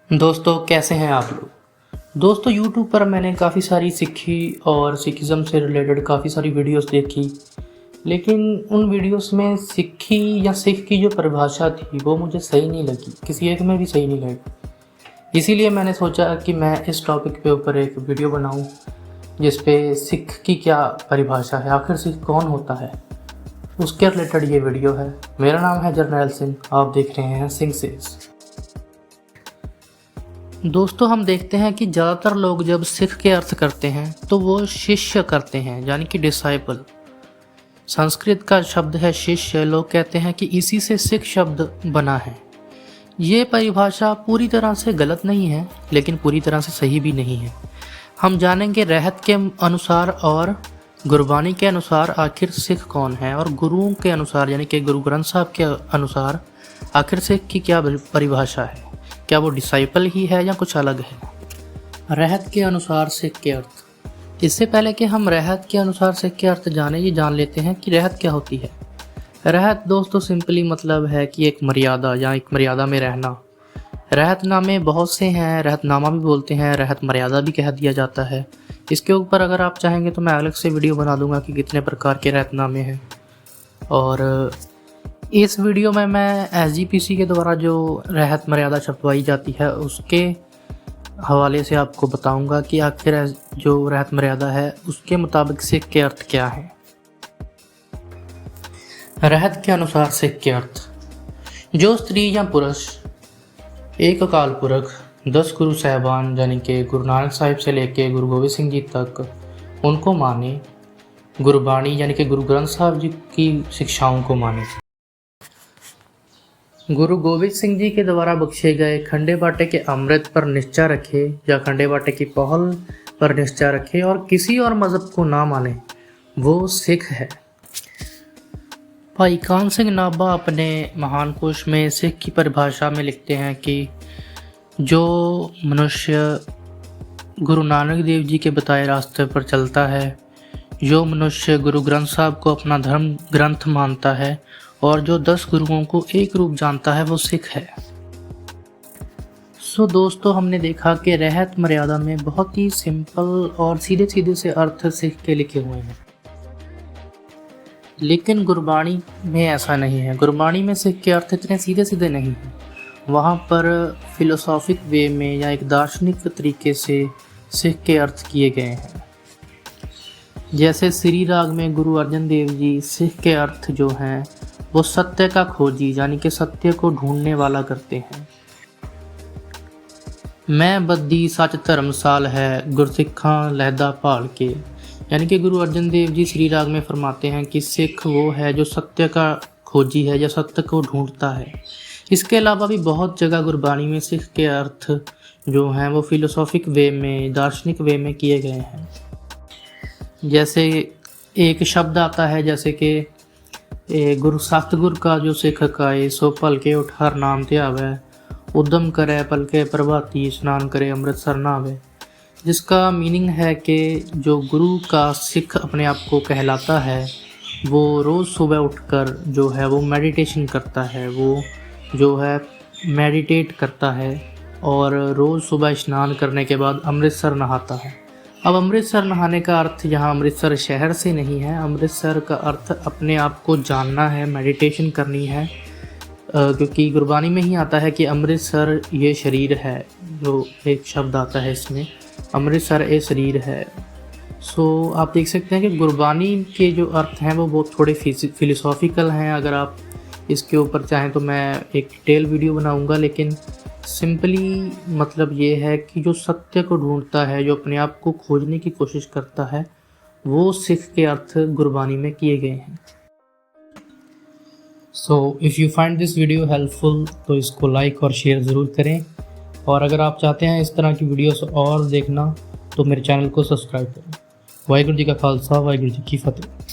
दोस्तों कैसे हैं आप लोग। दोस्तों यूट्यूब पर मैंने काफ़ी सारी सिक्खी और सिखिज़म से रिलेटेड काफ़ी सारी वीडियोस देखी, लेकिन उन वीडियोस में सिक्खी या सिख की जो परिभाषा थी वो मुझे सही नहीं लगी, किसी एक में भी सही नहीं लगी। इसीलिए मैंने सोचा कि मैं इस टॉपिक के ऊपर एक वीडियो बनाऊं जिस पे सिख की क्या परिभाषा है, आखिर सिख कौन होता है, उसके रिलेटेड ये वीडियो है। मेरा नाम है जर्नैल सिंह, आप देख रहे हैं सिंह सेज। दोस्तों हम देखते हैं कि ज़्यादातर लोग जब सिख के अर्थ करते हैं तो वो शिष्य करते हैं, यानी कि डिसाइपल। संस्कृत का शब्द है शिष्य। लोग कहते हैं कि इसी से सिख शब्द बना है। ये परिभाषा पूरी तरह से गलत नहीं है, लेकिन पूरी तरह से सही भी नहीं है। हम जानेंगे रहत के अनुसार और गुरबानी के अनुसार आखिर सिख कौन है, और गुरुओं के अनुसार यानी कि गुरु ग्रंथ साहब के अनुसार आखिर सिख की क्या परिभाषा है। क्या वो डिसाइपल ही है या कुछ अलग है। रहत के अनुसार सिख के अर्थ। इससे पहले कि हम रहत के अनुसार सिख के अर्थ जाने, ये जान लेते हैं कि रहत क्या होती है। रहत दोस्तों सिंपली मतलब है कि एक मर्यादा या एक मर्यादा में रहना। रहतनामे बहुत से हैं, रहतनामा भी बोलते हैं, रहत मर्यादा भी कह दिया जाता है। इसके ऊपर अगर आप चाहेंगे तो मैं अलग से वीडियो बना दूंगा कि कितने प्रकार के रहतनामे हैं। और इस वीडियो में मैं SGPC के द्वारा जो रहत मर्यादा छपवाई जाती है उसके हवाले से आपको बताऊंगा कि आखिर जो रहत मर्यादा है उसके मुताबिक सिख के अर्थ क्या है। रहत के अनुसार सिख के अर्थ। जो स्त्री या पुरुष एक अकाल पुरख 10 गुरु साहबान यानी कि गुरु नानक साहिब से लेके गुरु गोबिंद सिंह जी तक उनको माने, गुरबाणी यानी कि गुरु ग्रंथ साहब जी की शिक्षाओं को माने, गुरु गोबिंद सिंह जी के द्वारा बख्शे गए खंडे बाटे के अमृत पर निश्चय रखे या खंडे बाटे की पहल पर निश्चय रखे और किसी और मज़हब को ना माने, वो सिख है। भाई कान सिंह नाभा अपने महान कोश में सिख की परिभाषा में लिखते हैं कि जो मनुष्य गुरु नानक देव जी के बताए रास्ते पर चलता है, जो मनुष्य गुरु ग्रंथ साहब को अपना धर्म ग्रंथ मानता है और जो 10 गुरुओं को एक रूप जानता है, वो सिख है। सो दोस्तों हमने देखा कि रहत मर्यादा में बहुत ही सिंपल और सीधे सीधे से अर्थ सिख के लिखे हुए हैं, लेकिन गुरबाणी में ऐसा नहीं है। गुरबाणी में सिख के अर्थ इतने सीधे सीधे नहीं हैं। वहाँ पर फिलोसॉफिक वे में या एक दार्शनिक तरीके से सिख के अर्थ किए गए हैं। जैसे श्री राग में गुरु अर्जन देव जी सिख के अर्थ जो हैं वो सत्य का खोजी यानी कि सत्य को ढूंढने वाला करते हैं। मैं बद्दी सच धर्मसाल है गुरसिखा लहदा भाल के, यानी कि गुरु अर्जन देव जी श्री राग में फरमाते हैं कि सिख वो है जो सत्य का खोजी है या सत्य को ढूंढता है। इसके अलावा भी बहुत जगह गुरबाणी में सिख के अर्थ जो हैं वो फिलोसॉफिक वे में, दार्शनिक वे में किए गए हैं। जैसे एक शब्द आता है जैसे कि गुरु सतगुर का जो सिख काए सो पल के उठ हर नाम ध्यावे, उद्यम करे पल के प्रभाती स्नान करे अमृतसर नावे। जिसका मीनिंग है कि जो गुरु का सिख अपने आप को कहलाता है वो रोज़ सुबह उठकर जो है वो मेडिटेशन करता है, वो जो है मेडिटेट करता है और रोज़ सुबह स्नान करने के बाद अमृतसर नहाता है। अब अमृतसर नहाने का अर्थ यहाँ अमृतसर शहर से नहीं है। अमृतसर का अर्थ अपने आप को जानना है, मेडिटेशन करनी है, क्योंकि गुरबानी में ही आता है कि अमृतसर ये शरीर है। जो एक शब्द आता है इसमें, अमृतसर ये शरीर है। सो आप देख सकते हैं कि गुरबानी के जो अर्थ हैं वो बहुत थोड़े फिलोसॉफिकल हैं। अगर आप इसके ऊपर चाहें तो मैं एक डिटेल वीडियो बनाऊंगा, लेकिन सिंपली मतलब ये है कि जो सत्य को ढूंढता है, जो अपने आप को खोजने की कोशिश करता है, वो सिख के अर्थ गुरबानी में किए गए हैं। So if you find this video helpful तो इसको लाइक और शेयर ज़रूर करें, और अगर आप चाहते हैं इस तरह की वीडियोस और देखना तो मेरे चैनल को सब्सक्राइब करें। वाहिगुरू जी का खालसा, वाहिगुरू जी की फतेह।